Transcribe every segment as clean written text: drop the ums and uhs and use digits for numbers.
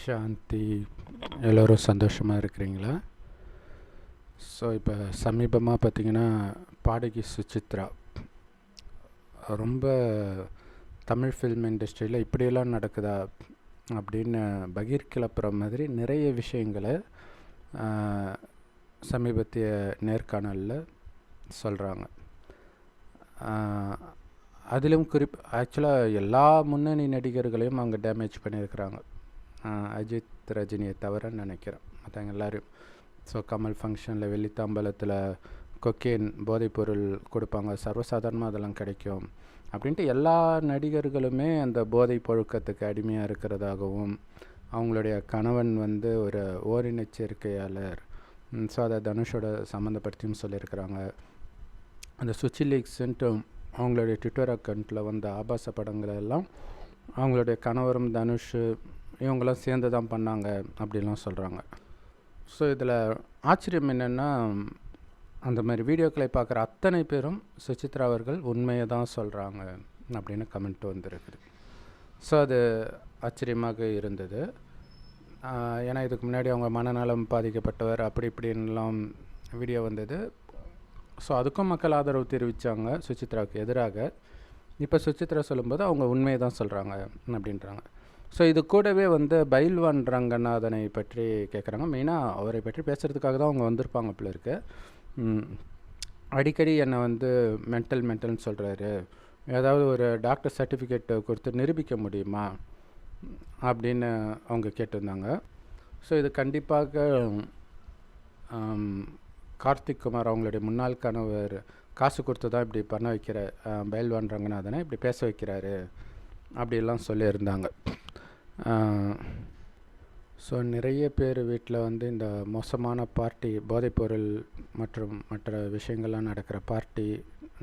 சாந்தி. எல்லோரும் சந்தோஷமாக இருக்கிறீங்களா? ஸோ இப்போ சமீபமாக பார்த்திங்கன்னா பாடகி சுசித்ரா ரொம்ப தமிழ் ஃபில்ம் இண்டஸ்ட்ரியில் இப்படியெல்லாம் நடக்குதா அப்படின்னு பகீர் கிளப்புற மாதிரி நிறைய விஷயங்களை சமீபத்திய நேர்காணலில் சொல்கிறாங்க. அதிலும் ஆக்சுவலாக எல்லா முன்னணி நடிகர்களையும் அவங்க டேமேஜ் பண்ணியிருக்கிறாங்க. அஜித் ரஜினியை தவிர நினைக்கிறேன், மற்றவங்க எல்லோரும். ஸோ கமல் ஃபங்க்ஷனில் வெள்ளித்தாம்பலத்தில் கொக்கேன் போதைப்பொருள் கொடுப்பாங்க, சர்வசாதாரணமாக அதெல்லாம் கிடைக்கும் அப்படின்ட்டு எல்லா நடிகர்களுமே அந்த போதை பழக்கத்துக்கு அடிமையாக இருக்கிறதாகவும், அவங்களுடைய கணவன் ஒரு ஓரினச்சேர்க்கையாளர், ஸோ அதை தனுஷோட சம்மந்தப்படுத்தியும் சொல்லியிருக்கிறாங்க. அந்த சுச்சி லீக்ஸ்ன்ட்டு அவங்களுடைய ட்விட்டர் அக்கௌண்ட்டில் வந்த ஆபாச படங்களை எல்லாம் அவங்களுடைய கணவரும் தனுஷ் இவங்களாம் சேர்ந்து தான் பண்ணாங்க அப்படிலாம் சொல்கிறாங்க. ஸோ இதில் ஆச்சரியம் என்னென்னா, அந்த மாதிரி வீடியோக்களை பார்க்குற அத்தனை பேரும் சுசித்ரா அவர்கள் உண்மையை தான் சொல்கிறாங்க அப்படின்னு கமெண்ட் வந்துருக்குது. ஸோ அது ஆச்சரியமாக இருந்தது. ஏன்னா இதுக்கு முன்னாடி அவங்க மனநலம் பாதிக்கப்பட்டவர் அப்படி இப்படின்லாம் வீடியோ வந்தது. ஸோ அதுக்கும் மக்கள் ஆதரவு தெரிவித்தாங்க சுசித்ராவுக்கு எதிராக. இப்போ சுசித்ரா சொல்லும்போது அவங்க உண்மையை தான் சொல்கிறாங்க அப்படின்றாங்க. ஸோ இது கூடவே பைல்வான் ரங்கநாதனை பற்றி கேட்குறாங்க. மெயினாக அவரை பற்றி பேசுகிறதுக்காக தான் அவங்க வந்திருப்பாங்க போல இருக்கு. அடிக்கடி என்னை மென்டல்னு சொல்கிறாரு, ஏதாவது ஒரு டாக்டர் சர்டிஃபிகேட் கொடுத்து நிரூபிக்க முடியுமா அப்படின்னு அவங்க கேட்டிருந்தாங்க. ஸோ இது கண்டிப்பாக கார்த்திக் குமார் அவங்களுடைய முன்னாள் கணவர் காசு கொடுத்து தான் இப்படி பண்ண வைக்கிற பைல்வான் ரங்கநாதனை இப்படி பேச வைக்கிறாரு அப்படிலாம் சொல்லியிருந்தாங்க. ஸோ நிறைய பேர் வீட்டில் இந்த மோசமான பார்ட்டி, போதைப்பொருள் மற்றும் மற்ற விஷயங்கள்லாம் நடக்கிற பார்ட்டி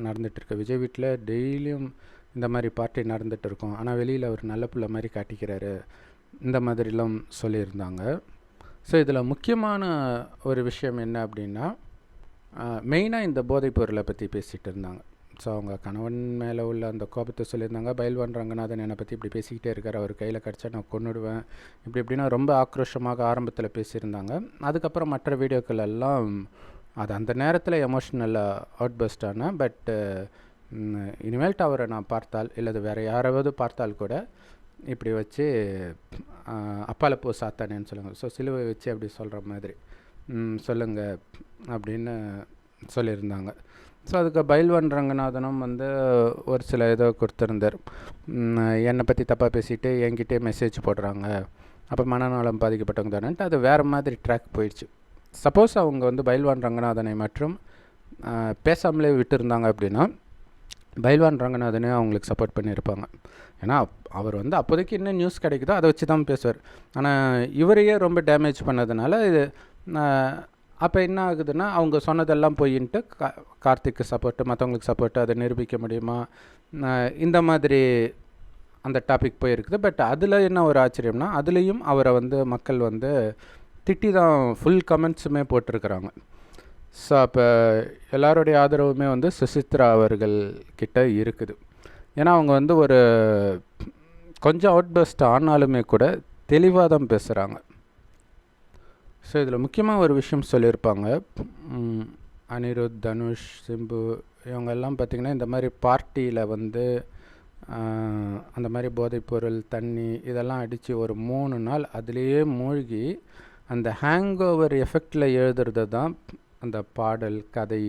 நடந்துகிட்ருக்கு. விஜய் வீட்டில் டெய்லியும் இந்த மாதிரி பார்ட்டி நடந்துகிட்டு இருக்கும், ஆனால் வெளியில் அவர் நல்ல பிள்ளை மாதிரி காட்டிக்கிறாரு, இந்த மாதிரிலாம் சொல்லியிருந்தாங்க. ஸோ இதில் முக்கியமான ஒரு விஷயம் என்ன அப்படின்னா, மெயினாக இந்த போதைப்பொருளை பற்றி பேசிகிட்டு இருந்தாங்க. ஸோ அவங்க கணவன் மேலே உள்ள அந்த கோபத்தை சொல்லியிருந்தாங்க. பைல்வான் ரங்கநாதன் என்னை பற்றி இப்படி பேசிக்கிட்டே இருக்கார், அவர் கையில் கிடச்சா நான் கொன்னுடுவேன் இப்படின்னா ரொம்ப ஆக்ரோஷமாக ஆரம்பத்தில் பேசியிருந்தாங்க. அதுக்கப்புறம் மற்ற வீடியோக்கள் எல்லாம் அது அந்த நேரத்தில் எமோஷ்னலாக அவுட் பஸ்ட் ஆனேன். பட் இனிமேல்ட்டு அவரை நான் பார்த்தால் இல்லது வேறு யாராவது பார்த்தால் கூட இப்படி வச்சு அப்பால போ சாத்தானேன்னு சொல்லுங்கள், ஸோ சிலுவை வச்சு அப்படி சொல்கிற மாதிரி சொல்லுங்கள் அப்படின்னு சொல்லியிருந்தாங்க. ஸோ அதுக்கு பைல்வான் ரங்கநாதனும் ஒரு சில இதை கொடுத்துருந்தார். என்னை பற்றி தப்பாக பேசிட்டு என்கிட்டே மெசேஜ் போடுறாங்க, அப்போ மனநலம் பாதிக்கப்பட்டவங்க தானேன்ட்டு அது வேறு மாதிரி ட்ராக் போயிடுச்சு. சப்போஸ் அவங்க பைல்வான் ரங்கநாதனை மற்றும் பேசாமலே விட்டுருந்தாங்க அப்படின்னா பைல்வான் ரங்கநாதனே அவங்களுக்கு சப்போர்ட் பண்ணியிருப்பாங்க. ஏன்னா அவர் அப்போதைக்கு என்ன நியூஸ் கிடைக்குதோ அதை வச்சு தான் பேசுவார். ஆனால் இவரையே ரொம்ப டேமேஜ் பண்ணதுனால இது அப்போ என்ன ஆகுதுன்னா, அவங்க சொன்னதெல்லாம் போயின்ட்டு கார்த்திக்கு சப்போர்ட்டு, மற்றவங்களுக்கு சப்போர்ட்டு, அதை நிரூபிக்க முடியுமா, இந்த மாதிரி அந்த டாபிக் போயிருக்குது. பட் அதில் என்ன ஒரு ஆச்சரியம்னா, அதுலேயும் அவரை மக்கள் திட்டி தான் ஃபுல் கமெண்ட்ஸுமே போட்டிருக்கிறாங்க. ஸோ அப்போ எல்லாருடைய ஆதரவுமே சுசித்ரா அவர்கள் கிட்ட இருக்குது. ஏன்னா அவங்க ஒரு கொஞ்சம் அவுட் பஸ்ட் ஆனாலுமே கூட தெளிவாக தான் பேசுகிறாங்க. ஸோ இதில் முக்கியமாக ஒரு விஷயம் சொல்லியிருப்பாங்க. அனிருத், தனுஷ், சிம்பு இவங்கெல்லாம் பார்த்திங்கன்னா இந்த மாதிரி பார்ட்டியில் அந்த மாதிரி போதைப்பொருள், தண்ணி இதெல்லாம் அடித்து ஒரு 3 நாள் அதிலேயே மூழ்கி அந்த ஹேங் ஓவர் எஃபெக்டில் எழுதுறது தான் அந்த பாடல், கதை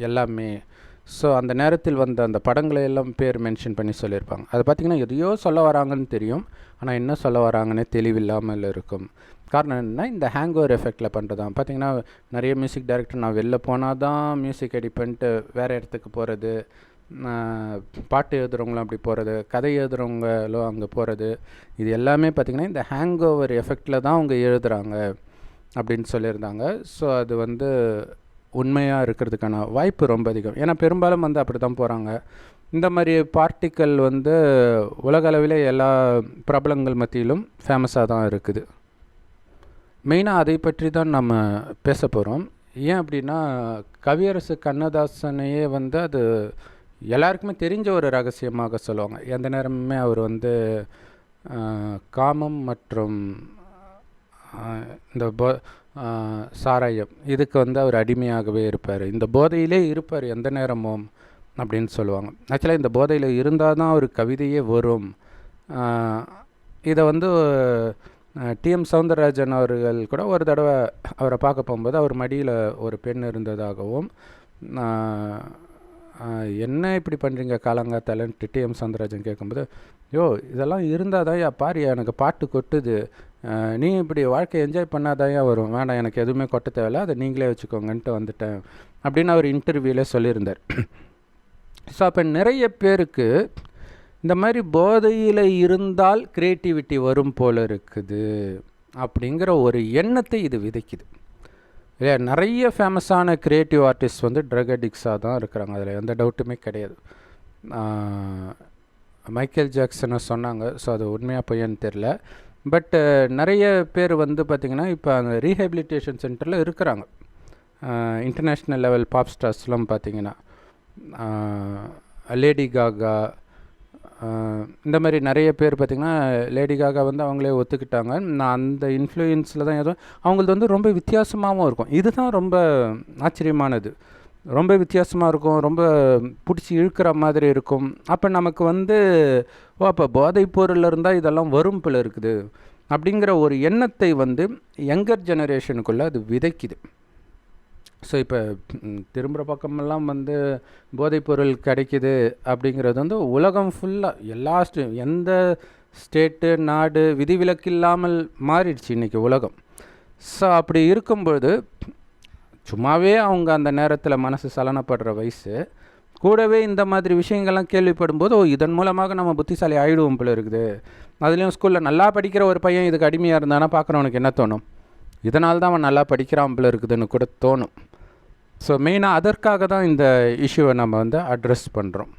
எல்லாமே. ஸோ அந்த நேரத்தில் அந்த படங்களை எல்லாம் பேர் மென்ஷன் பண்ணி சொல்லியிருப்பாங்க. அது பார்த்திங்கன்னா எதையோ சொல்ல வராங்கன்னு தெரியும், ஆனால் என்ன சொல்ல வராங்கன்னே தெளிவில்லாமல் இருக்கும். காரணம் என்னென்னா, இந்த ஹேங் ஓவர் எஃபெக்டில் பண்ணுறது தான். பார்த்திங்கன்னா நிறைய மியூசிக் டைரக்டர் நான் வெளில போனால் தான் மியூசிக் எடிட் பண்ணிட்டு வேறு இடத்துக்கு போகிறது, பாட்டு எழுதுகிறவங்களும் அப்படி போகிறது, கதை எழுதுகிறவங்களும் அங்கே போகிறது, இது எல்லாமே பார்த்திங்கன்னா இந்த ஹேங் ஓவர் எஃபெக்டில் தான் அவங்க எழுதுகிறாங்க அப்படின்னு சொல்லியிருந்தாங்க. ஸோ அது உண்மையாக இருக்கிறதுக்கான வாய்ப்பு ரொம்ப அதிகம். ஏன்னா பெரும்பாலும் அப்படி தான் போகிறாங்க. இந்த மாதிரி பார்ட்டிகள் உலக அளவில் எல்லா பிரபலங்கள் மத்தியிலும் ஃபேமஸாக தான் இருக்குது. மெயினாக அதை பற்றி தான் நம்ம பேச போகிறோம். ஏன் அப்படின்னா, கவியரசு கண்ணதாசனையே அது எல்லாருக்குமே தெரிஞ்ச ஒரு ரகசியமாக சொல்லுவாங்க. எந்த நேரமுமே அவர் காமம் மற்றும் இந்த சாராயம் இதுக்கு வந்து அவர் அடிமையாகவே இருப்பார், இந்த போதையிலே இருப்பார் எந்த நேரமும் அப்படின்னு சொல்லுவாங்க. ஆக்சுவலாக இந்த போதையில் இருந்தால் தான் ஒரு கவிதையே வரும். இதை வந்து டிஎம் சௌந்தரராஜன் அவர்கள் கூட ஒரு தடவை அவரை பார்க்க போகும்போது அவர் மடியில் ஒரு பெண் இருந்ததாகவும், என்ன இப்படி பண்ணுறீங்க காலங்காத்தாலன்ட்டு டிஎம் சௌந்தரராஜன் கேட்கும்போது, யோ இதெல்லாம் இருந்தால் தான் பாரு எனக்கு பாட்டு கொட்டுது, நீ இப்படி வாழ்க்கையை என்ஜாய் பண்ணாதான் வரும், வேண்டாம் எனக்கு எதுவுமே கொட்ட தேவையில்ல, அதை நீங்களே வச்சுக்கோங்கன்ட்டு வந்துட்டேன் அப்படின்னு அவர் இன்டர்வியூவிலே சொல்லியிருந்தார். ஸோ அப்போ நிறைய பேருக்கு இந்த மாதிரி போதையில் இருந்தால் க்ரியேட்டிவிட்டி வரும் போல் இருக்குது அப்படிங்கிற ஒரு எண்ணத்தை இது விதைக்குது இல்லையா. நிறைய ஃபேமஸான க்ரியேட்டிவ் ஆர்டிஸ்ட் வந்து ட்ரக் அடிக்ட்ஸாக தான் இருக்கிறாங்க, அதில் எந்த டவுட்டுமே கிடையாது. மைக்கேல் ஜாக்சனை சொன்னாங்க, ஸோ அது உண்மையாக பொய்யான்னு தெரில. பட் நிறைய பேர் வந்து பார்த்திங்கன்னா இப்போ அந்த ரீஹேபிலிட்டேஷன் சென்டரில் இருக்கிறாங்க. இன்டர்நேஷ்னல் லெவல் பாப் ஸ்டார்ஸ்லாம் பார்த்திங்கன்னா லேடி காகா, இந்த மாதிரி நிறைய பேர் பார்த்திங்கன்னா லேடி காகா வந்து அவங்களே ஒத்துக்கிட்டாங்க. நான் அந்த இன்ஃப்ளூயன்ஸில் தான் ஏதோ அவங்களது வந்து ரொம்ப வித்தியாசமாகவும் இருக்கும். இதுதான் ரொம்ப ஆச்சரியமானது, ரொம்ப வித்தியாசமாக இருக்கும், ரொம்ப பிடிச்சி இழுக்கிற மாதிரி இருக்கும். அப்போ நமக்கு வந்து அப்போ போதைப் பொருள் இருந்தால் இதெல்லாம் வரும் போல இருக்குது அப்படிங்கிற ஒரு எண்ணத்தை வந்து யங்கர் ஜெனரேஷனுக்குள்ளே அது விதைக்குது. ஸோ இப்போ திரும்புகிற பக்கமெல்லாம் வந்து போதைப்பொருள் கிடைக்கிது அப்படிங்கிறது வந்து உலகம் ஃபுல்லாக எல்லா எந்த ஸ்டேட்டு நாடு விதிவிலக்கு இல்லாமல் மாறிடுச்சு இன்றைக்கி உலகம். ஸோ அப்படி இருக்கும்பொழுது சும்மாவே அவங்க அந்த நேரத்தில் மனசு சலனப்படுற வயசு, கூடவே இந்த மாதிரி விஷயங்கள்லாம் கேள்விப்படும்போது இதன் மூலமாக நம்ம புத்திசாலி ஆகிடுவோம் போல இருக்குது. அதுலேயும் ஸ்கூலில் நல்லா படிக்கிற ஒரு பையன் இதுக்கு அடிமையாக இருந்தானா பார்க்குறவனுக்கு என்ன தோணும், இதனால தான் அவன் நல்லா படிக்கிறான் போல இருக்குதுன்னு கூட தோணும். ஸோ மெயினாக அதற்காக தான் இந்த இஷ்யூவை நம்ம வந்து அட்ரெஸ் பண்ணுறோம்.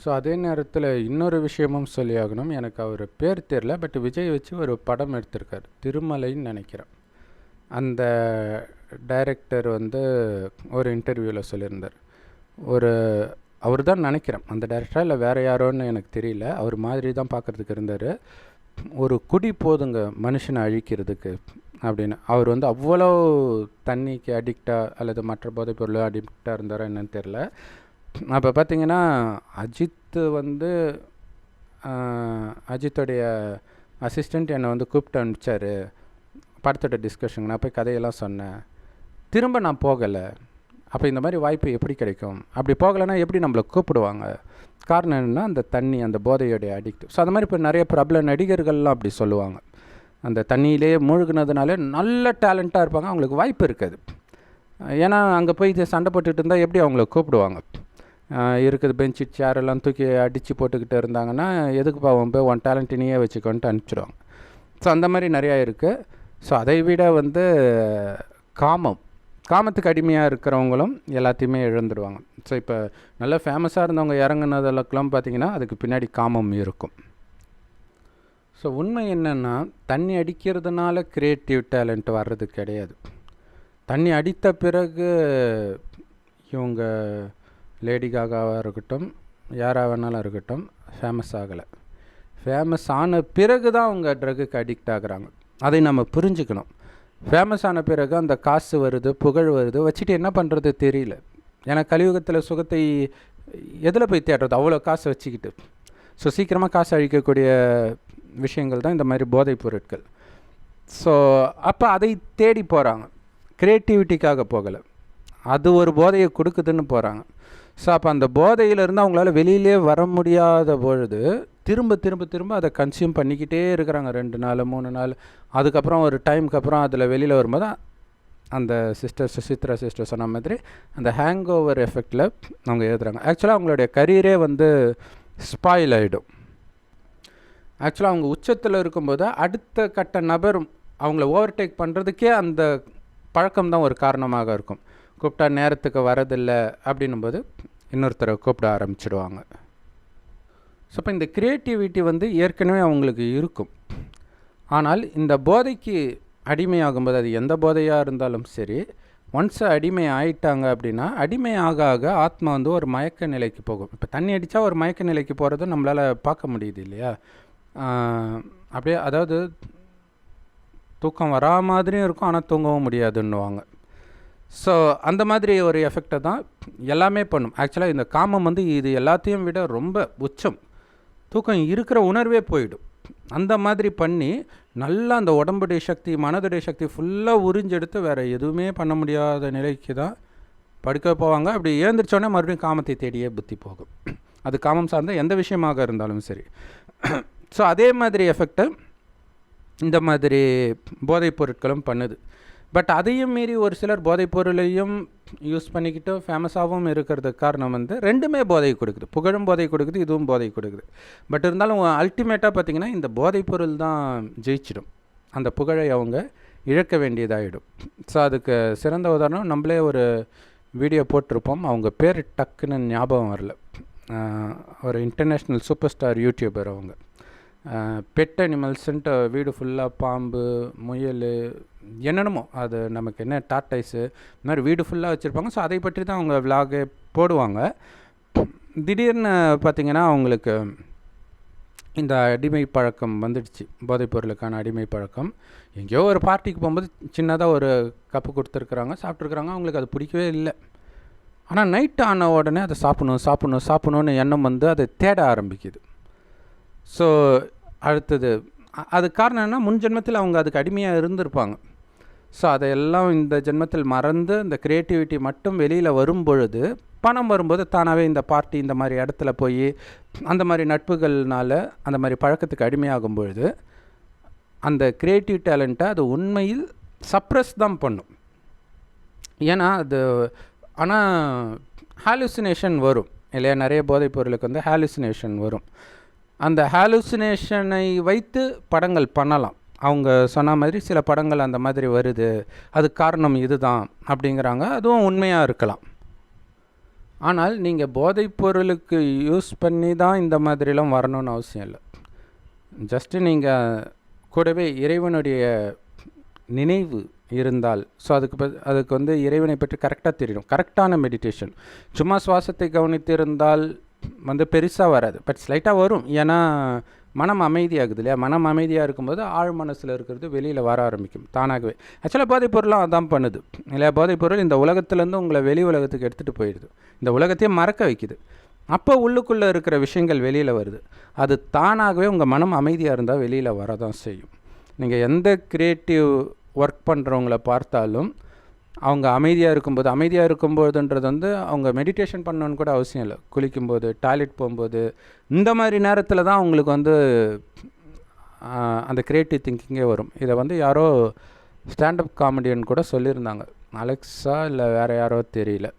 ஸோ அதே நேரத்தில் இன்னொரு விஷயமும் சொல்லி ஆகணும், எனக்கு அவர் பேர் தெரில, பட் விஜய் வச்சு ஒரு படம் எடுத்திருக்கார், திருமலைன்னு நினைக்கிறேன். அந்த டைரக்டர் வந்து ஒரு இன்டர்வியூவில் சொல்லியிருந்தார், அவர் தான் நினைக்கிறேன் அந்த டைரக்டராக இல்லை வேறு யாரோன்னு எனக்கு தெரியல, அவர் மாதிரி தான் பார்க்குறதுக்கு இருந்தார். ஒரு குடி போதுங்க மனுஷனை அழிக்கிறதுக்கு அப்படின்னு. அவர் வந்து அவ்வளோ தண்ணிக்கு அடிக்டாக அல்லது மற்ற போதைப் பொருள் அடிக்டாக இருந்தாரோ என்னன்னு தெரில. அப்போ பார்த்திங்கன்னா அஜித் வந்து அஜித்தோடைய அசிஸ்டண்ட் என்னை வந்து கூப்பிட்டு அனுப்பிச்சார் படத்தோட டிஸ்கஷன். நான் போய் கதையெல்லாம் சொன்னேன், திரும்ப நான் போகலை. அப்போ இந்த மாதிரி வாய்ப்பு எப்படி கிடைக்கும், அப்படி போகலைன்னா எப்படி நம்மளை கூப்பிடுவாங்க, காரணம் என்னென்னா அந்த தண்ணி அந்த போதையோடைய அடிக்ட். ஸோ அந்த மாதிரி இப்போ நிறைய பிரபல நடிகர்கள்லாம் அப்படி சொல்லுவாங்க, அந்த தண்ணியிலே மூழ்கினதுனாலே நல்ல டேலண்ட்டாக இருப்பாங்க, அவங்களுக்கு வாய்ப்பு இருக்காது. ஏன்னா அங்கே போய் சண்டை போட்டுக்கிட்டு இருந்தால் எப்படி அவங்கள கூப்பிடுவாங்க, இருக்குது பெஞ்சு சேரெல்லாம் தூக்கி அடித்து போட்டுக்கிட்டு இருந்தாங்கன்னா எதுக்கு பாவம் போய் உன் டேலண்ட் நீயே வச்சுக்கோன்ட்டு அனுப்பிச்சிடுவாங்க. ஸோ அந்த மாதிரி நிறையா இருக்குது. ஸோ அதை விட வந்து காமத்துக்கு அடிமையாக இருக்கிறவங்களும் எல்லாத்தையுமே இழந்துடுவாங்க. ஸோ இப்போ நல்லா ஃபேமஸாக இருந்தவங்க இறங்குனதெல்லாம் பார்த்திங்கன்னா அதுக்கு பின்னாடி காமம் இருக்கும். ஸோ உண்மை என்னென்னா தண்ணி அடிக்கிறதுனால க்ரியேட்டிவ் டேலண்ட் வர்றது கிடையாது. தண்ணி அடித்த பிறகு இவங்க லேடி காகாவாக இருக்கட்டும் யாராக வேணாலும் இருக்கட்டும் ஃபேமஸ் ஆகலை. ஃபேமஸ் ஆன பிறகு தான் அவங்க ட்ரக்குக்கு அடிக்ட் ஆகுறாங்க, அதை நம்ம புரிஞ்சுக்கணும். ஃபேமஸ் ஆன பிறகு அந்த காசு வருது, புகழ் வருது, வச்சுட்டு என்ன பண்ணுறது தெரியல. ஏன்னா கலியுகத்தில் சுகத்தை எதில் போய் தேடுறது அவ்வளோ காசை வச்சுக்கிட்டு. ஸோ சீக்கிரமாக காசு அழிக்கக்கூடிய விஷயங்கள் தான் இந்த மாதிரி போதைப் பொருட்கள். ஸோ அப்போ அதை தேடி போகிறாங்க, க்ரியேட்டிவிட்டிக்காக போகலை, அது ஒரு போதையை கொடுக்குதுன்னு போகிறாங்க. ஸோ அப்போ அந்த போதையிலேருந்து அவங்களால வெளியிலே வர முடியாத பொழுது திரும்ப திரும்ப திரும்ப அதை கன்சியூம் பண்ணிக்கிட்டே இருக்கிறாங்க 2 நாள் 3 நாள். அதுக்கப்புறம் ஒரு டைமுக்கு அப்புறம் அதில் வெளியில் வரும்போது அந்த சுசித்ரா சிஸ்டர் சொன்ன மாதிரி அந்த ஹேங் ஓவர் எஃபெக்டில் அவங்க எழுதுகிறாங்க. ஆக்சுவலாக அவங்களுடைய கரியரே வந்து ஸ்பாயில் ஆகிடும். ஆக்சுவலாக அவங்க உச்சத்தில் இருக்கும்போது அடுத்த கட்ட நபர் அவங்கள ஓவர்டேக் பண்ணுறதுக்கே அந்த பழக்கம்தான் ஒரு காரணமாக இருக்கும். கூப்பிட்டா நேரத்துக்கு வரதில்லை அப்படின்னும்போது இன்னொருத்தரை கூப்பிட ஆரம்பிச்சிடுவாங்க. ஸோ இப்போ இந்த க்ரியேட்டிவிட்டி வந்து ஏற்கனவே அவங்களுக்கு இருக்கும். ஆனால் இந்த போதைக்கு அடிமையாகும்போது அது எந்த போதையாக இருந்தாலும் சரி, ஒன்ஸ் அடிமை ஆயிட்டாங்க அப்படின்னா அடிமை ஆக ஆக ஆத்மா வந்து ஒரு மயக்க நிலைக்கு போகும். இப்போ தண்ணி அடித்தா ஒரு மயக்க நிலைக்கு போகிறது நம்மளால் பார்க்க முடியுது இல்லையா. அப்படியே அதாவது தூக்கம் வரா மாதிரியும் இருக்கும், ஆனால் தூங்கவும் முடியாதுன்னுவாங்க. ஸோ அந்த மாதிரி ஒரு எஃபெக்டை தான் எல்லாமே பண்ணும். ஆக்சுவலாக இந்த காமம் வந்து இது எல்லாத்தையும் விட ரொம்ப உச்சம். தூக்கம் இருக்கிற உணர்வே போயிடும். அந்த மாதிரி பண்ணி நல்லா அந்த உடம்புடைய சக்தி மனதுடைய சக்தி ஃபுல்லாக உறிஞ்செடுத்து வேறு எதுவுமே பண்ண முடியாத நிலைக்கு தான் படுக்க போவாங்க. அப்படி ஏந்திரிச்சோடனே மறுபடியும் காமத்தை தேடியே புத்தி போகும். அது காமம் சார்ந்த எந்த விஷயமாக இருந்தாலும் சரி. ஸோ அதே மாதிரி எஃபெக்டை இந்த மாதிரி போதைப் பொருட்களும் பண்ணுது. பட் அதையும் மீறி ஒரு சிலர் போதைப் பொருளையும் யூஸ் பண்ணிக்கிட்டு ஃபேமஸாகவும் இருக்கிறதுக்கு காரணம் வந்து ரெண்டுமே போதை கொடுக்குது. புகழும் போதை கொடுக்குது, இதுவும் போதை கொடுக்குது. பட் இருந்தாலும் அல்டிமேட்டாக பார்த்திங்கன்னா இந்த போதைப் பொருள் தான் ஜெயிச்சிடும். அந்த புகழை அவங்க இழக்க வேண்டியதாகிடும். ஸோ அதுக்கு சிறந்த உதாரணம் நம்மளே ஒரு வீடியோ போட்டிருப்போம். அவங்க பேர் டக்குன்னு ஞாபகம் வரல. ஒரு இன்டர்நேஷ்னல் சூப்பர் ஸ்டார் யூடியூபர். அவங்க பெட் அனிமல்ஸுன்ட்டு வீடு ஃபுல்லாக பாம்பு, முயல், என்னென்னமோ அது நமக்கு என்ன டார்டைஸு இந்த மாதிரி வீடு ஃபுல்லாக வச்சுருப்பாங்க. ஸோ அதை பற்றி தான் அவங்க விலாகே போடுவாங்க. திடீர்னு பார்த்திங்கன்னா அவங்களுக்கு இந்த அடிமை பழக்கம் வந்துடுச்சு. போதைப் பொருளுக்கான அடிமை பழக்கம். எங்கேயோ ஒரு பார்ட்டிக்கு போகும்போது சின்னதாக ஒரு கப்பு கொடுத்துருக்குறாங்க, சாப்பிட்ருக்குறாங்க. அவங்களுக்கு அது பிடிக்கவே இல்லை. ஆனால் நைட் ஆன உடனே அதை சாப்பிட்ணுன்னு எண்ணம் வந்து அதை தேட ஆரம்பிக்குது. ஸோ அடுத்தது அது காரணம் என்ன, முன் ஜென்மத்தில் அவங்க அதுக்கு அடிமையாக இருந்திருப்பாங்க. ஸோ அதையெல்லாம் இந்த ஜென்மத்தில் மறந்து இந்த க்ரியேட்டிவிட்டி மட்டும் வெளியில் வரும்பொழுது, பணம் வரும்போது தானாகவே இந்த பார்ட்டி இந்த மாதிரி இடத்துல போய் அந்த மாதிரி நட்புகள்னால அந்த மாதிரி பழக்கத்துக்கு அடிமையாகும் பொழுது அந்த க்ரியேட்டிவ் டேலண்ட்டை அது உண்மையில் சப்ரஸ் தான் பண்ணும். ஏன்னா அது ஆனால் ஹாலுசினேஷன் வரும் இல்லையா? நிறைய போதைப் பொருளுக்கு வந்து ஹாலுசினேஷன் வரும். அந்த ஹாலுசினேஷனை வைத்து படங்கள் பண்ணலாம். அவங்க சொன்ன மாதிரி சில படங்கள் அந்த மாதிரி வருது, அது காரணம் இதுதான் அப்படிங்கிறாங்க. அதுவும் உண்மையாக இருக்கலாம். ஆனால் நீங்கள் போதைப் பொருளுக்கு யூஸ் பண்ணி தான் இந்த மாதிரிலாம் வரணும்னு அவசியம் இல்லை. ஜஸ்ட்டு நீங்கள் கூடவே இறைவனுடைய நினைவு இருந்தால், ஸோ அதுக்கு வந்து இறைவனை பற்றி கரெக்டாக தெரியணும். கரெக்டான மெடிடேஷன். சும்மா சுவாசத்தை கவனித்திருந்தால் வந்து பெருசாக வராது, பட் ஸ்லைட்டாக வரும். ஏன்னா மனம் அமைதியாகுது இல்லையா? மனம் அமைதியாக இருக்கும்போது ஆழ் மனசில் இருக்கிறது வெளியில் வர ஆரம்பிக்கும் தானாகவே. ஆக்சுவலாக போதைப் பொருளாக அதான் பண்ணுது இல்லையா? போதைப் பொருள் இந்த உலகத்துலேருந்து உங்களை வெளி உலகத்துக்கு எடுத்துகிட்டு போயிடுது. இந்த உலகத்தையும் மறக்க வைக்குது. அப்போ உள்ளுக்குள்ளே இருக்கிற விஷயங்கள் வெளியில் வருது. அது தானாகவே உங்கள் மனம் அமைதியாக இருந்தால் வெளியில் வரதான் செய்யும். நீங்கள் எந்த க்ரியேட்டிவ் ஒர்க் பண்ணுறவங்கள பார்த்தாலும் அவங்க அமைதியாக இருக்கும்போதுன்றது வந்து அவங்க மெடிடேஷன் பண்ணணுன்னு கூட அவசியம் இல்லை. குளிக்கும்போது, டாய்லெட் போகும்போது, இந்த மாதிரி நேரத்தில் தான் அவங்களுக்கு வந்து அந்த க்ரியேட்டிவ் திங்கிங்கே வரும். இதை வந்து யாரோ ஸ்டாண்டப் காமெடியன் கூட சொல்லியிருந்தாங்க, அலெக்ஸா இல்லை வேறு யாரோ தெரியல.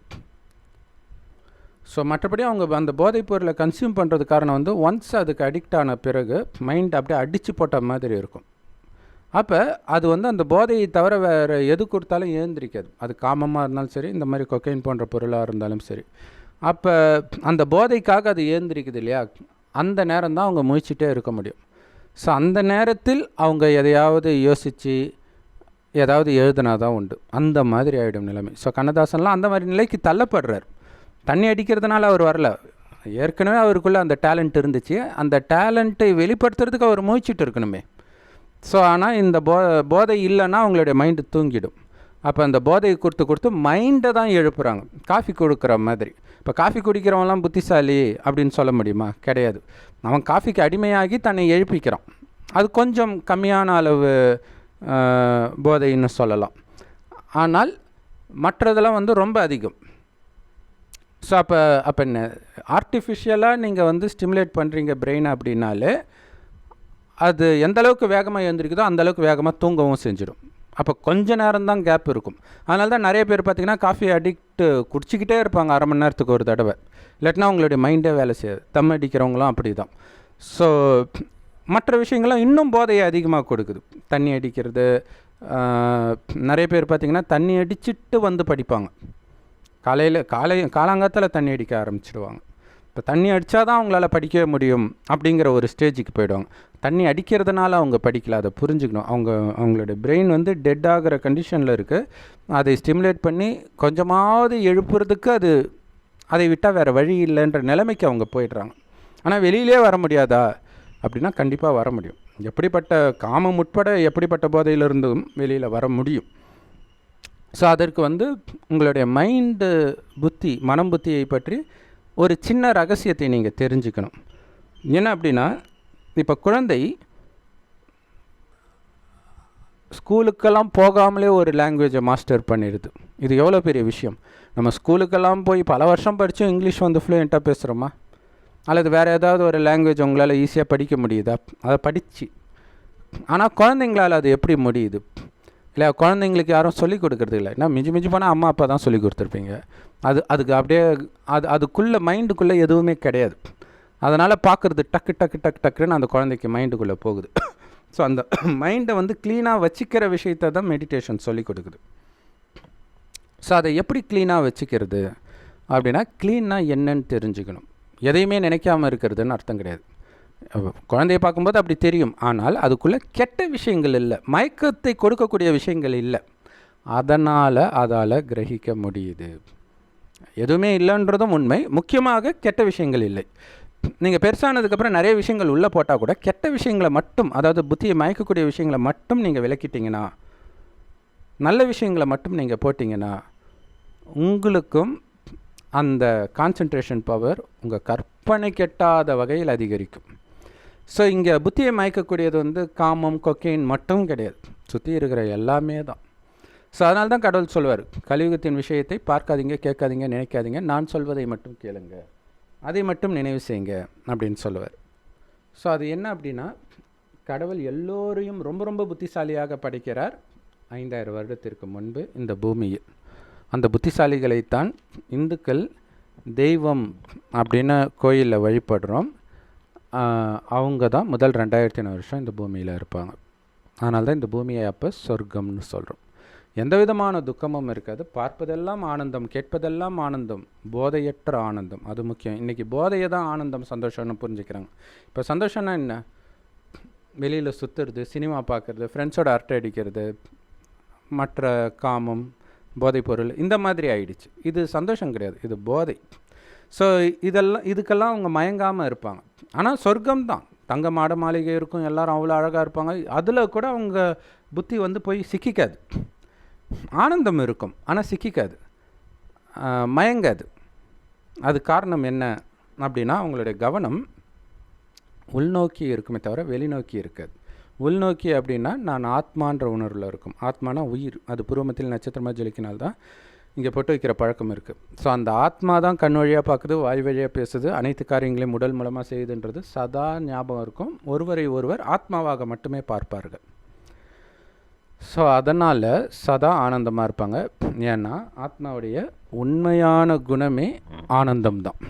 ஸோ மற்றபடி அவங்க அந்த போதைப் பொருளை கன்சியூம் பண்ணுறது காரணம் வந்து ஒன்ஸ் அதுக்கு அடிக்ட் ஆன பிறகு மைண்ட் அப்படியே அடித்து போட்ட மாதிரி இருக்கும். அப்போ அது வந்து அந்த போதையை தவிர வேறு எது கொடுத்தாலும் ஏந்திரிக்காது. அது காமமாக இருந்தாலும் சரி, இந்த மாதிரி கொக்கைன் போன்ற பொருளாக இருந்தாலும் சரி. அப்போ அந்த போதைக்காக அது ஏந்திரிக்குது இல்லையா? அந்த நேரம் தான் அவங்க முயற்சிட்டே இருக்க முடியும். ஸோ அந்த நேரத்தில் அவங்க எதையாவது யோசித்து ஏதாவது எழுதினா தான் உண்டு. அந்த மாதிரி ஆகிடும் நிலைமை. ஸோ கண்ணதாசன்லாம் அந்த மாதிரி நிலைக்கு தள்ளப்படுறார். தண்ணி அடிக்கிறதுனால அவர் வரல, ஏற்கனவே அவருக்குள்ளே அந்த டேலண்ட் இருந்துச்சு. அந்த டேலண்ட்டை வெளிப்படுத்துறதுக்கு அவர் முயற்சிட்டு இருக்கணுமே. ஸோ ஆனால் இந்த போதை இல்லைன்னா அவங்களுடைய மைண்டு தூங்கிடும். அப்போ அந்த போதையை கொடுத்து மைண்டை தான் எழுப்புறாங்க, காஃபி கொடுக்குற மாதிரி. இப்போ காஃபி குடிக்கிறவங்களாம் புத்திசாலி அப்படின்னு சொல்ல முடியுமா? கிடையாது. அவன் காஃபிக்கு அடிமையாகி தன்னை எழுப்பிக்கிறான். அது கொஞ்சம் கம்மியான அளவு போதைன்னு சொல்லலாம். ஆனால் மற்றதெல்லாம் வந்து ரொம்ப அதிகம். ஸோ அப்போ என்ன, ஆர்டிஃபிஷியலாக நீங்கள் வந்து ஸ்டிமுலேட் பண்ணுறீங்க பிரெயின் அப்படின்னாலே அது எந்த அளவுக்கு வேகமாக எழுந்திருக்குதோ அந்தளவுக்கு வேகமாக தூங்கவும் செஞ்சிடும். அப்போ கொஞ்ச நேரம் தான் கேப் இருக்கும். அதனால தான் நிறைய பேர் பார்த்திங்கன்னா காஃபி அடிக்ட்டு குடிச்சிக்கிட்டே இருப்பாங்க 1/2 மணி நேரத்துக்கு ஒரு தடவை. இல்லாட்டினா அவங்களுடைய மைண்டே வேலை செய்யாது. தம் அடிக்கிறவங்களும் அப்படி தான். ஸோ மற்ற விஷயங்கள்லாம் இன்னும் போதையை அதிகமாக கொடுக்குது. தண்ணி அடிக்கிறது, நிறைய பேர் பார்த்திங்கன்னா தண்ணி அடிச்சுட்டு வந்து படிப்பாங்க. காலாங்காத்தில் தண்ணி அடிக்க ஆரம்பிச்சிடுவாங்க. இப்போ தண்ணி அடித்தா தான் அவங்களால படிக்கவே முடியும் அப்படிங்கிற ஒரு ஸ்டேஜுக்கு போயிடுவாங்க. தண்ணி அடிக்கிறதுனால அவங்க படிக்கல, அதை புரிஞ்சுக்கணும். அவங்களுடைய பிரெயின் வந்து டெட் ஆகிற கண்டிஷனில் இருக்குது. அதை ஸ்டிமுலேட் பண்ணி கொஞ்சமாவது எழுப்புறதுக்கு அதை விட்டால் வேறு வழி இல்லைன்ற நிலைமைக்கு அவங்க போயிடுறாங்க. ஆனால் வெளியிலே வர முடியாதா? அப்படின்னா கண்டிப்பாக வர முடியும். எப்படிப்பட்ட காமம் உட்பட எப்படிப்பட்ட போதையிலிருந்தும் வெளியில் வர முடியும். ஸோ அதற்கு உங்களுடைய மைண்டு புத்தி, மனம் புத்தியை பற்றி ஒரு சின்ன ரகசியத்தை நீங்கள் தெரிஞ்சுக்கணும். என்ன அப்படின்னா, இப்போ குழந்தை ஸ்கூலுக்கெல்லாம் போகாமலே ஒரு லாங்குவேஜை மாஸ்டர் பண்ணிடுது. இது எவ்வளோ பெரிய விஷயம். நம்ம ஸ்கூலுக்கெல்லாம் போய் பல வருஷம் படித்தோம், இங்கிலீஷ் ஃப்ளூயண்ட்டாக பேசுகிறோமா? அல்லது வேறு ஏதாவது ஒரு லாங்குவேஜ் உங்களால் ஈஸியாக படிக்க முடியுதா? அதை படித்து. ஆனால் குழந்தைங்களால் அது எப்படி முடியுது? இல்லை, குழந்தைங்களுக்கு யாரும் சொல்லிக் கொடுக்குறது இல்லை. ஏன்னா மிஞ்சி போனால் அம்மா அப்பா தான் சொல்லி கொடுத்துருப்பீங்க. அதுக்கு அப்படியே அதுக்குள்ளே மைண்டுக்குள்ளே எதுவுமே கிடையாது. அதனால் பார்க்குறது டக்குன்னு அந்த குழந்தைக்கு மைண்டுக்குள்ளே போகுது. ஸோ அந்த மைண்டை க்ளீனாக வச்சுக்கிற விஷயத்தை தான் மெடிடேஷன் சொல்லி கொடுக்குது. ஸோ அதை எப்படி க்ளீனாக வச்சுக்கிறது அப்படின்னா, க்ளீனாக என்னன்னு தெரிஞ்சுக்கணும். எதையுமே நினைக்காமல் இருக்கிறதுன்னு அர்த்தம் கிடையாது. குழந்தைய பார்க்கும்போது அப்படி தெரியும், ஆனால் அதுக்குள்ளே கெட்ட விஷயங்கள் இல்லை, மயக்கத்தை கொடுக்கக்கூடிய விஷயங்கள் இல்லை. அதால் கிரகிக்க முடியுது. எதுவுமே இல்லைன்றதும் உண்மை. முக்கியமாக கெட்ட விஷயங்கள் இல்லை. நீங்கள் பெருசானதுக்கப்புறம் நிறைய விஷயங்கள் உள்ளே போட்டால் கூட கெட்ட விஷயங்களை மட்டும், அதாவது புத்தியை மயக்கக்கூடிய விஷயங்களை மட்டும் நீங்கள் விளக்கிட்டீங்கன்னா, நல்ல விஷயங்களை மட்டும் நீங்கள் போட்டிங்கன்னா, உங்களுக்கும் அந்த கான்சன்ட்ரேஷன் பவர் உங்கள் கற்பனை கெட்டாத வகையில் அதிகரிக்கும். ஸோ இங்கே புத்தியை மயக்கக்கூடியது காமம், கொக்கைன் மட்டும் கிடையாது, சுற்றி இருக்கிற எல்லாமே தான். ஸோ அதனால தான் கடவுள் சொல்வார், கலியுகத்தின் விஷயத்தை பார்க்காதீங்க, கேட்காதீங்க, நினைக்காதீங்க, நான் சொல்வதை மட்டும் கேளுங்க, அதை மட்டும் நினைவு செய்யுங்க அப்படின்னு சொல்லுவார். ஸோ அது என்ன அப்படின்னா, கடவுள் எல்லோரையும் ரொம்ப ரொம்ப புத்திசாலியாக படைக்கிறார் 5000 வருடத்திற்கு முன்பு இந்த பூமியில். அந்த புத்திசாலிகளைத்தான் இந்துக்கள் தெய்வம் அப்படின்னு கோயிலில் வழிபடுறோம். அவங்க தான் முதல் 2500 வருஷம் இந்த பூமியில் இருப்பாங்க. அதனால தான் இந்த பூமியை அப்போ சொர்க்கம்னு சொல்கிறோம். எந்த விதமான துக்கமும் இருக்காது. பார்ப்பதெல்லாம் ஆனந்தம், கேட்பதெல்லாம் ஆனந்தம், போதையற்ற ஆனந்தம். அது முக்கியம். இன்றைக்கி போதையை தான் ஆனந்தம், சந்தோஷம்னு புரிஞ்சுக்கிறாங்க. இப்போ சந்தோஷம்னா என்ன? வெளியில் சுற்றுறது, சினிமா பார்க்குறது, ஃப்ரெண்ட்ஸோட அரட்டை அடிக்கிறது, மற்ற காமம், போதைப்பொருள், இந்த மாதிரி ஆயிடுச்சு. இது சந்தோஷம் கிடையாது, இது போதை. ஸோ இதுக்கெல்லாம் அவங்க மயங்காமல் இருப்பாங்க. ஆனால் சொர்க்கம் தான், தங்க மாட மாளிகை இருக்கும், எல்லோரும் அவ்வளோ அழகாக இருப்பாங்க. அதில் கூட அவங்க புத்தி போய் சிக்கிக்காது. ஆனந்தம் இருக்கும், ஆனால் சிக்கிக்காது, மயங்காது. அது காரணம் என்ன அப்படின்னா, அவங்களுடைய கவனம் உள்நோக்கி இருக்குமே தவிர வெளிநோக்கி இருக்காது. உள்நோக்கி அப்படின்னா நான் ஆத்மான்ற உணர்வில் இருக்கும். ஆத்மானா உயிர், அது பூர்வமத்தில் நட்சத்திரமாக ஜொலிக்கினால்தான் இங்கே போட்டு வைக்கிற பழக்கம் இருக்குது. ஸோ அந்த ஆத்மா தான் கண் வழியாக பார்க்குது, வாய் வழியாக பேசுது, அனைத்து காரியங்களையும் உடல் மூலமாக செய்யுதுன்றது சதா ஞாபகம் இருக்கும். ஒருவரை ஒருவர் ஆத்மாவாக மட்டுமே பார்ப்பார்கள். ஸோ அதனால் சதா ஆனந்தமாக இருப்பாங்க. ஏன்னா ஆத்மாவுடைய உண்மையான குணமே ஆனந்தம்தான்.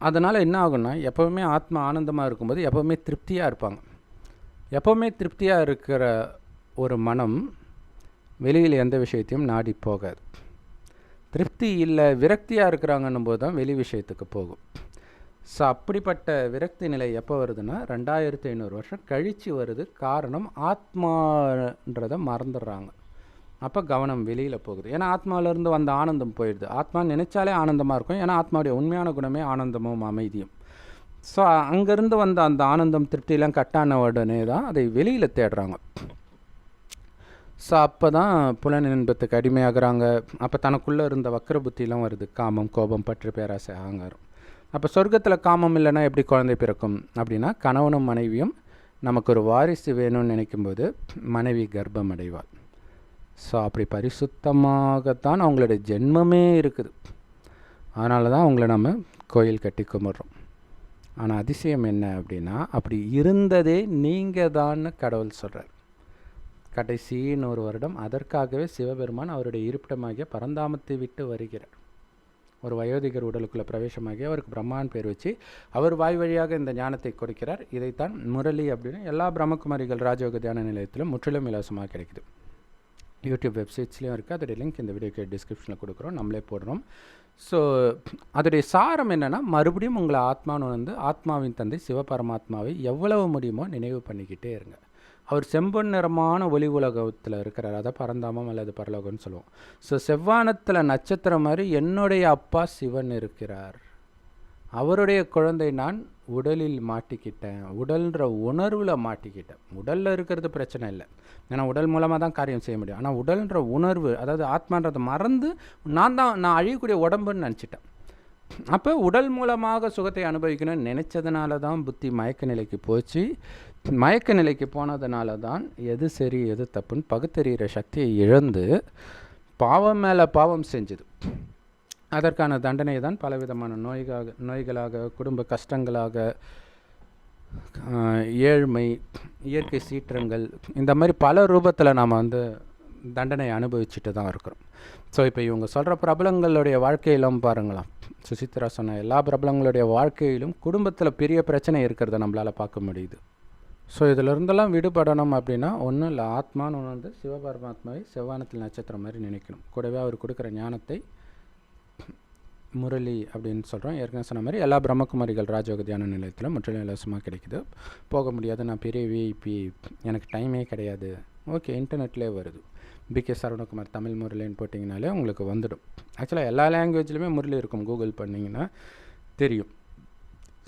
அதனால் என்ன ஆகும்னா, எப்போவுமே ஆத்மா ஆனந்தமாக இருக்கும்போது எப்போவுமே திருப்தியாக இருப்பாங்க. எப்போவுமே திருப்தியாக இருக்கிற ஒரு மனம் வெளியில் எந்த விஷயத்தையும் நாடி போகாது. திருப்தி இல்லை, விரக்தியாக இருக்கிறாங்கன்னும் போது தான் வெளி விஷயத்துக்கு போகும். ஸோ அப்படிப்பட்ட விரக்தி நிலை எப்போ வருதுன்னா 2500 வருஷம் கழித்து வருது. காரணம் ஆத்மான்றதை மறந்துடுறாங்க. அப்போ கவனம் வெளியில் போகுது. ஏன்னா ஆத்மாவிலேருந்து வந்த ஆனந்தம் போயிடுது. ஆத்மா நினைச்சாலே ஆனந்தமாக இருக்கும். ஏன்னா ஆத்மாவுடைய உண்மையான குணமே ஆனந்தமும் அமைதியும். ஸோ அங்கேருந்து வந்த அந்த ஆனந்தம், திருப்தியெல்லாம் கட்டான உடனே தான் அதை வெளியில் தேடுறாங்க. ஸோ அப்போ தான் புலன் இன்பத்துக்கு அடிமையாகிறாங்க. அப்போ தனக்குள்ளே இருந்த வக்கர புத்திலாம் வருது. காமம், கோபம், பற்று, பேராசை, அகங்காரம். அப்போ சொர்க்கத்தில் காமம் இல்லைன்னா எப்படி குழந்தை பிறக்கும் அப்படின்னா, கணவனும் மனைவியும் நமக்கு ஒரு வாரிசு வேணும்னு நினைக்கும்போது மனைவி கர்ப்பம் அடைவாள். ஸோ அப்படி பரிசுத்தமாகத்தான் அவங்களுடைய ஜென்மமே இருக்குது. அதனால தான் அவங்கள நம்ம கோயில் கட்டி கும்பிட்றோம். ஆனால் அதிசயம் என்ன அப்படின்னா, அப்படி இருந்ததே நீங்கள் தான்னு கடவுள் சொல்கிறார். கடைசி 100 வருடம் அதற்காகவே சிவபெருமான் அவருடைய இருப்பிடமாகிய பரந்தாமத்தை விட்டு வருகிறார். ஒரு வயோதிகர் உடலுக்குள்ளே பிரவேசமாகி அவருக்கு பிரம்மான் பேர் வச்சு அவர் வாய் வழியாக இந்த ஞானத்தை கொடுக்கிறார். இதைத்தான் முரளி அப்படின்னு எல்லா பிரம்மகுமாரிகள் ராஜயோக தியான நிலையத்திலும் முற்றிலும் இலவசமாக கிடைக்குது. யூடியூப் வெப்சைட்ஸ்லேயும் இருக்குது. அதோடைய லிங்க் இந்த வீடியோக்கு டிஸ்கிரிப்ஷனில் கொடுக்குறோம், நம்மளே போடுறோம். ஸோ அதோடைய சாரம் என்னென்னா, மறுபடியும் உங்களை ஆத்மான்னு ஆத்மாவின் தந்தை சிவபரமாத்மாவை எவ்வளவு முடியுமோ நினைவு பண்ணிக்கிட்டே இருங்க. அவர் செம்பொன் நிறமான ஒளி உலகத்தில் இருக்கிறார். அதை பரந்தாமம் அல்லது பரலோகம்னு சொல்லுவோம். ஸோ செவ்வானத்தில் நட்சத்திரம் மாதிரி என்னுடைய அப்பா சிவன் இருக்கிறார். அவருடைய குழந்தை நான், உடலில் மாட்டிக்கிட்டேன், உடல்ன்ற உணர்வில் மாட்டிக்கிட்டேன். உடலில் இருக்கிறது பிரச்சனை இல்லை, ஏன்னா உடல் மூலமாக தான் காரியம் செய்ய முடியும். ஆனால் உடல்ன்ற உணர்வு, அதாவது ஆத்மான்றதை மறந்து நான் அழியக்கூடிய உடம்புன்னு நினச்சிட்டேன். அப்போ உடல் மூலமாக சுகத்தை அனுபவிக்கணும்னு நினச்சதுனால தான் புத்தி மயக்க நிலைக்கு போச்சு. மயக்க நிலைக்கு போனதுனால தான் எது சரி எது தப்புன்னு பகுத்தறிகிற சக்தியை இழந்து பாவம் மேலே பாவம் செஞ்சுது. அதற்கான தண்டனை தான் பலவிதமான நோய்களாக, குடும்ப கஷ்டங்களாக, ஏழ்மை, இயற்கை சீற்றங்கள், இந்த மாதிரி பல ரூபத்தில் நாம் தண்டனை அனுபவிச்சுட்டு தான் இருக்கிறோம். ஸோ இப்போ இவங்க சொல்கிற பிரபலங்களுடைய வாழ்க்கையிலும் பாருங்களாம், சுசித்ரா சொன்ன எல்லா பிரபலங்களுடைய வாழ்க்கையிலும் குடும்பத்தில் பெரிய பிரச்சனை இருக்கிறத நம்மளால் பார்க்க முடியுது. ஸோ இதிலிருந்தெல்லாம் விடுபடணும் அப்படின்னா ஒன்றும் இல்லை, ஆத்மான்னு ஒன்று சிவபரமாத்மாவை செவ்வானத்தில் நட்சத்திரம் மாதிரி நினைக்கணும். கூடவே அவர் கொடுக்குற ஞானத்தை முரளி அப்படின்னு சொல்கிறோம். ஏற்கனவே சொன்ன மாதிரி எல்லா பிரம்மகுமாரிகள் ராஜயோக தியான நிலையத்தில் முற்றிலும் இலவசமாக கிடைக்குது. போக முடியாது, நான் பெரிய விஐபி, எனக்கு டைமே கிடையாது, ஓகே, இன்டர்நெட்லேயே வருது. பிகே சரவணகுமார் தமிழ் முரளின்னு போட்டிங்கனாலே உங்களுக்கு வந்துடும். ஆக்சுவலாக எல்லா லாங்குவேஜ்லையுமே முரளி இருக்கும், கூகுள் பண்ணிங்கன்னா தெரியும்.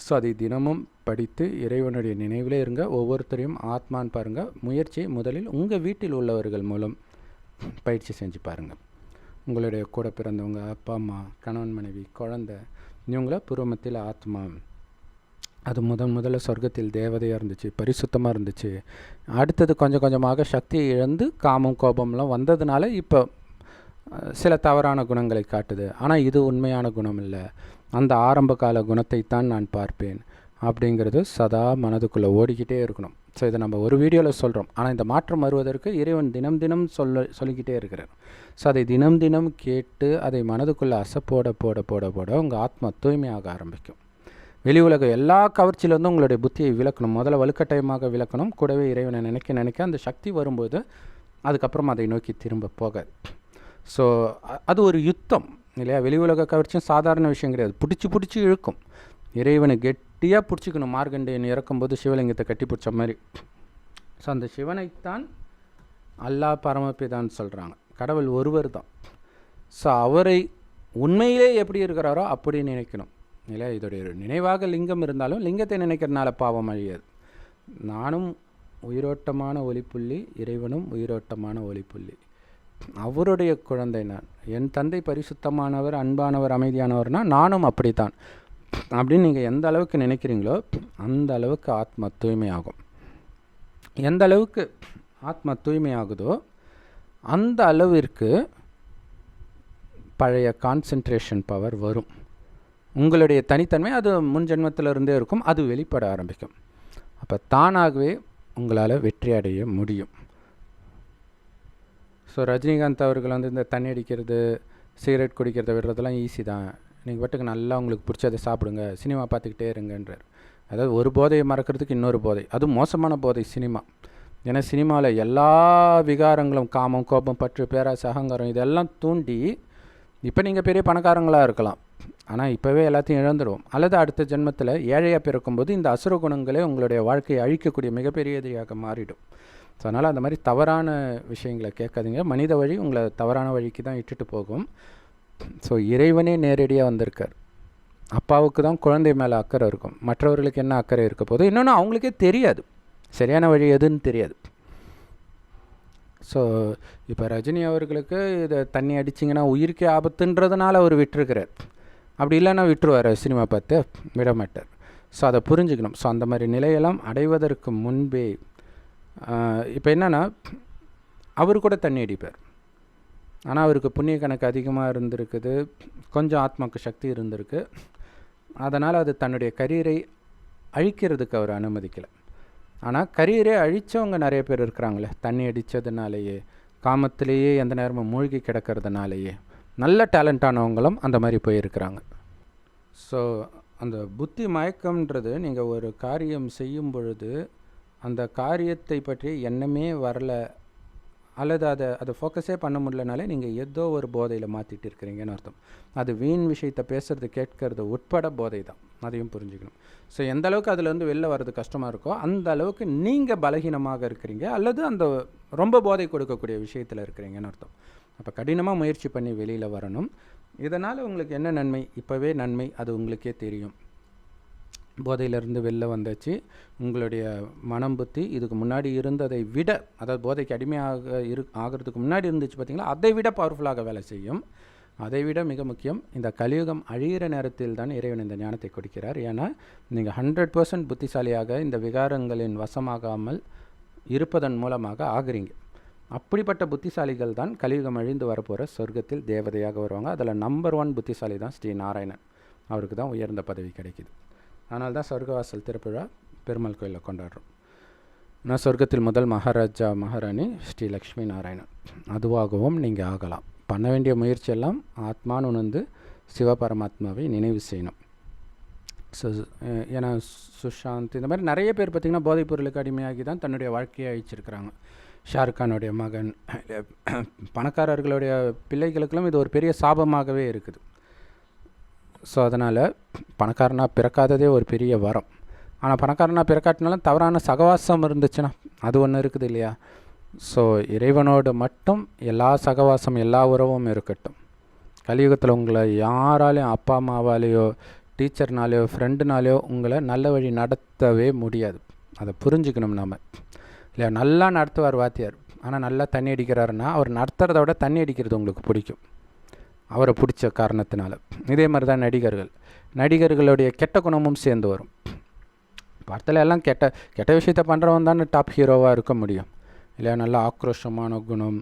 ஸோ அதை தினமும் படித்து இறைவனுடைய நினைவிலே இருங்க. ஒவ்வொருத்தரையும் ஆத்மான்னு பாருங்கள். முயற்சியை முதலில் உங்கள் வீட்டில் உள்ளவர்கள் மூலம் பயிற்சி செஞ்சு பாருங்கள். உங்களுடைய கூட பிறந்தவங்க, அப்பா அம்மா, கணவன் மனைவி, குழந்தை, இவங்கள பூர்வமத்தில் ஆத்மா, அது முதல்ல சொர்க்கத்தில் தேவதையாக இருந்துச்சு, பரிசுத்தமாக இருந்துச்சு. அடுத்தது கொஞ்சம் கொஞ்சமாக சக்தியை இழந்து காமம் கோபம்லாம் வந்ததுனால இப்போ சில தவறான குணங்களை காட்டுது. ஆனால் இது உண்மையான குணம் இல்லை, அந்த ஆரம்ப கால குணத்தை தான் நான் பார்ப்பேன் அப்படிங்கிறது சதா மனதுக்குள்ளே ஓடிக்கிட்டே இருக்கணும். ஸோ இதை நம்ம ஒரு வீடியோவில் சொல்கிறோம். ஆனால் இந்த மாற்றம் வருவதற்கு இறைவன் தினம் தினம் சொல்லிக்கிட்டே இருக்கிறார். ஸோ அதை தினம் தினம் கேட்டு அதை மனதுக்குள்ளே போட போட போட போட உங்கள் ஆத்மா தூய்மையாக ஆரம்பிக்கும். வெளி உலக எல்லா கவர்ச்சியிலேருந்தும் உங்களுடைய புத்தியை விளக்கணும். முதல்ல வலுக்கட்டாயமாக விளக்கணும். கூடவே இறைவனை நினைக்க அந்த சக்தி வரும்போது அதுக்கப்புறம் அதை நோக்கி திரும்ப போகாது. ஸோ அது ஒரு யுத்தம் இல்லையா? வெளி உலக கவர்ச்சியும் சாதாரண விஷயம் கிடையாது, பிடிச்சி இழுக்கும். இறைவனை கெட்டியாக பிடிச்சிக்கணும். மார்கண்டேயன் இறக்கும்போது சிவலிங்கத்தை கட்டி பிடிச்ச மாதிரி. ஸோ அந்த சிவனைத்தான் அல்லாஹ் பரமபிதான்னு சொல்கிறாங்க. கடவுள் ஒருவர் தான். ஸோ அவரை உண்மையிலே எப்படி இருக்கிறாரோ அப்படி நினைக்கணும் இல்லையா? இதோடைய நினைவாக லிங்கம் இருந்தாலும் லிங்கத்தை நினைக்கிறதுனால பாவம் அழியாது. நானும் உயிரோட்டமான ஒளிப்புள்ளி, இறைவனும் உயிரோட்டமான ஒளிப்புள்ளி, அவருடைய குழந்தை நான். என் தந்தை பரிசுத்தமானவர், அன்பானவர், அமைதியானவர்னால் நானும் அப்படித்தான் அப்படின்னு நீங்கள் எந்த அளவுக்கு நினைக்கிறீங்களோ அந்த அளவுக்கு ஆத்மா தூய்மையாகும். எந்த அளவுக்கு ஆத்மா தூய்மையாகுதோ அந்த அளவிற்கு பழைய கான்சன்ட்ரேஷன் பவர் வரும். உங்களுடைய தனித்தன்மை அது முன் ஜென்மத்திலிருந்தே இருக்கும், அது வெளிப்பட ஆரம்பிக்கும். அப்போ தானாகவே உங்களால் வெற்றி அடைய முடியும். ஸோ ரஜினிகாந்த் அவர்கள் இந்த தண்ணி அடிக்கிறது, சிகரெட் குடிக்கிறத விடுறதெல்லாம் ஈஸி தான், நீங்கள் பாட்டுக்கு நல்லா உங்களுக்கு பிடிச்சதை சாப்பிடுங்க, சினிமா பார்த்துக்கிட்டே இருங்கன்றார். அதாவது ஒரு போதையை மறக்கிறதுக்கு இன்னொரு போதை, அது மோசமான போதை சினிமா. ஏன்னா சினிமாவில் எல்லா விகாரங்களும், காமம், கோபம், பற்று, பேராசை, அகங்காரம் இதெல்லாம் தூண்டி இப்போ நீங்கள் பெரிய பணக்காரங்களாக இருக்கலாம், ஆனால் இப்போவே எல்லாத்தையும் இழந்துடும். அல்லது அடுத்த ஜென்மத்தில் ஏழையாக பிறக்கும்போது இந்த அசுர குணங்களே உங்களுடைய வாழ்க்கையை அழிக்கக்கூடிய மிகப்பெரிய எதிரியாக மாறிடும். ஸோ அதனால் அந்த மாதிரி தவறான விஷயங்களை கேட்காதீங்க. மனித வழி உங்களை தவறான வழிக்கு தான் இட்டுட்டு போகும். ஸோ இறைவனே நேரடியாக வந்திருக்கார். அப்பாவுக்கு தான் குழந்தை மேலே அக்கறை இருக்கும், மற்றவர்களுக்கு என்ன அக்கறை இருக்க போது இன்னொன்று அவங்களுக்கே தெரியாது, சரியான வழி எதுன்னு தெரியாது. ஸோ இப்போ ரஜினி அவர்களுக்கு இதை தண்ணி அடிச்சிங்கன்னா உயிருக்கே ஆபத்துன்றதுனால அவர் விட்டுருக்கிறார். அப்படி இல்லைன்னா விட்டுருவார், சினிமா பார்த்து விட மாட்டார். ஸோ அதை புரிஞ்சுக்கணும். ஸோ அந்த மாதிரி நிலையெல்லாம் அடைவதற்கு முன்பே இப்போ என்னென்னா அவர் கூட தண்ணி அடிப்பார், ஆனால் அவருக்கு புண்ணிய கணக்கு அதிகமாக இருந்திருக்குது, கொஞ்சம் ஆத்மாவுக்கு சக்தி இருந்திருக்கு, அதனால் அது தன்னுடைய கரியரை அழிக்கிறதுக்கு அவர் அனுமதிக்கலை. ஆனால் கரியரை அழித்தவங்க நிறைய பேர் இருக்கிறாங்களே, தண்ணி அடித்ததுனாலேயே, காமத்திலேயே எந்த நேரமும் மூழ்கி கிடக்கிறதுனாலேயே நல்ல டேலண்டானவங்களும் அந்த மாதிரி போயிருக்கிறாங்க. ஸோ அந்த புத்தி மயக்கம்ன்றது நீங்கள் ஒரு காரியம் செய்யும் பொழுது அந்த காரியத்தை பற்றி எண்ணமே வரலை, அல்லது அதை ஃபோக்கஸே பண்ண முடியலனாலே நீங்கள் ஏதோ ஒரு போதையில் மாற்றிட்டு இருக்கிறீங்கன்னு அர்த்தம். அது வீண் விஷயத்தை பேசுகிறது கேட்கறது உட்பட போதை தான், அதையும் புரிஞ்சுக்கணும். ஸோ எந்த அளவுக்கு அதுலேருந்து வெளில வர்றது கஷ்டமாக இருக்கோ அந்த அளவுக்கு நீங்கள் பலகீனமாக இருக்கிறீங்க, அல்லது அந்த ரொம்ப போதை கொடுக்கக்கூடிய விஷயத்தில் இருக்கிறீங்கன்னு அர்த்தம். அப்போ கடினமாக முயற்சி பண்ணி வெளியில் வரணும். இதனால் உங்களுக்கு என்ன நன்மை? இப்போவே நன்மை அது உங்களுக்கே தெரியும். போதையிலேருந்து வெளில வந்தாச்சு. உங்களுடைய மனம் புத்தி இதுக்கு முன்னாடி இருந்ததை விட, அதாவது போதைக்கு அடிமையாக ஆகிறதுக்கு முன்னாடி இருந்துச்சு பார்த்தீங்களா, அதை விட பவர்ஃபுல்லாக வேலை செய்யும். அதை விட மிக முக்கியம், இந்த கலியுகம் அழிகிற நேரத்தில் தான் இறைவன் இந்த ஞானத்தை கொடுக்கிறார். ஏன்னா நீங்கள் 100% புத்திசாலியாக இந்த விகாரங்களின் வசமாகாமல் இருப்பதன் மூலமாக ஆகிறீங்க. அப்படிப்பட்ட புத்திசாலிகள் தான் கலியுகம் அழிந்து வரப்போகிற சொர்க்கத்தில் தேவதையாக வருவாங்க. அதில் நம்பர் 1 புத்திசாலி தான் ஸ்ரீ நாராயணன். அவருக்கு தான் உயர்ந்த பதவி கிடைக்கிது. அதனால தான் சொர்க்கவாசல் திருப்பிழா பெருமாள் கோயிலில் கொண்டாடுறோம். நான் சொர்க்கத்தில் முதல் மகாராஜா மகாராணி ஸ்ரீ லக்ஷ்மி நாராயணன். அதுவாகவும் நீங்கள் ஆகலாம். பண்ண வேண்டிய முயற்சியெல்லாம் ஆத்மான்னு உணர்ந்து சிவபரமாத்மாவை நினைவு செய்யணும். ஏன்னா சுஷாந்த் இந்த மாதிரி நிறைய பேர் பார்த்திங்கன்னா போதைப் பொருளுக்கு அடிமையாகி தான் தன்னுடைய வாழ்க்கையை அழிச்சிருக்கிறாங்க. ஷாருக்கானுடைய மகன், பணக்காரர்களுடைய பிள்ளைகளுக்கெல்லாம் இது ஒரு பெரிய சாபமாகவே இருக்குது. ஸோ அதனால் பணக்காரனாக பிறக்காததே ஒரு பெரிய வரம். ஆனால் பணக்காரனாக பிறக்காட்டினாலும் தவறான சகவாசம் இருந்துச்சுன்னா அது ஒன்று இருக்குது இல்லையா? ஸோ இறைவனோடு மட்டும் எல்லா சகவாசம் எல்லா உறவும் இருக்கட்டும். கலியுகத்தில் உங்களை யாராலையும், அப்பா அம்மாவாலேயோ டீச்சர்னாலேயோ ஃப்ரெண்டுனாலேயோ உங்களை நல்ல வழி நடத்தவே முடியாது. அதை புரிஞ்சுக்கணும் நாம் இல்லையா? நல்லா நடத்துவார் வாத்தியார், ஆனால் நல்லா தண்ணி அடிக்கிறாருன்னா அவர் நடத்துகிறத விட தண்ணி அடிக்கிறது உங்களுக்கு பிடிக்கும், அவரை பிடிச்ச காரணத்தினால. இதே மாதிரி தான் நடிகர்களுடைய கெட்ட குணமும் சேர்ந்து வரும். படத்தில் எல்லாம் கெட்ட விஷயத்த பண்ணுறவன் தானே டாப் ஹீரோவாக இருக்க முடியும் இல்லையா? நல்ல ஆக்ரோஷமான குணம்,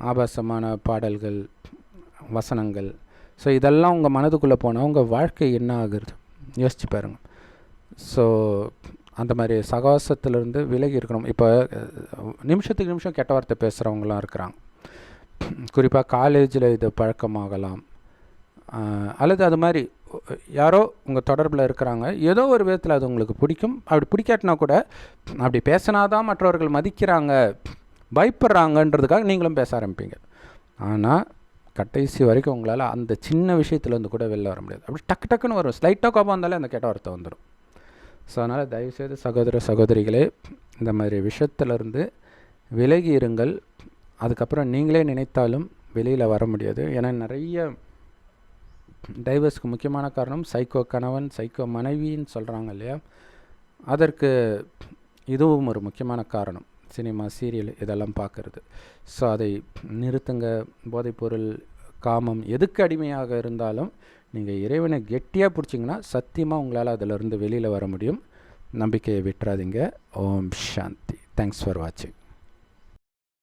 ஆபாசமான பாடல்கள், வசனங்கள். ஸோ இதெல்லாம் உங்கள் மனதுக்குள்ளே போனால் உங்கள் வாழ்க்கை என்ன ஆகுறது யோசிச்சு பாருங்கள். ஸோ அந்த மாதிரி சகவாசத்திலிருந்து விலகி இருக்கணும். இப்போ நிமிஷத்துக்கு நிமிஷம் கெட்ட வார்த்தை பேசுகிறவங்களாம் இருக்கிறாங்க. குறிப்பாக காலேஜில் இது பழக்கமாகலாம், அல்லது அது மாதிரி யாரோ உங்கள் தொடர்பில் இருக்கிறாங்க, ஏதோ ஒரு விதத்தில் அது உங்களுக்கு பிடிக்கும். அப்படி பிடிக்காட்டினா கூட அப்படி பேசினாதான் மற்றவர்கள் மதிக்கிறாங்க, பயப்படுறாங்கன்றதுக்காக நீங்களும் பேச ஆரம்பிப்பீங்க. ஆனால் கடைசி வரைக்கும் உங்களால் அந்த சின்ன விஷயத்துலேருந்து கூட வெளில வர முடியாது. அப்படி டக்குன்னு வரும், ஸ்லைட்டாக கோபம் வந்தாலே அந்த கெட்ட வார்த்தை வந்துடும். ஸோ அதனால் தயவுசெய்து சகோதர சகோதரிகளே, இந்த மாதிரி விஷயத்துலேருந்து விலகி இருங்கள். அதுக்கப்புறம் நீங்களே நினைத்தாலும் வெளியில் வர முடியாது. ஏன்னா நிறைய டைவர்ஸ்க்கு முக்கியமான காரணம் சைக்கோ கணவன், சைக்கோ மனைவின்னு சொல்கிறாங்க இல்லையா? அதற்கு இதுவும் ஒரு முக்கியமான காரணம். சினிமா, சீரியல் இதெல்லாம் பார்க்குறது. ஸோ அதை நிறுத்துங்க. போதைப்பொருள், காமம் எதுக்கு அடிமையாக இருந்தாலும் நீங்கள் இறைவனை கெட்டியாக பிடிச்சிங்கன்னா சத்தியமாக உங்களால் அதிலிருந்து வெளியில் வர முடியும். நம்பிக்கையை விட்டுறாதீங்க. ஓம் சாந்தி. தேங்க்ஸ் ஃபார் வாட்சிங்.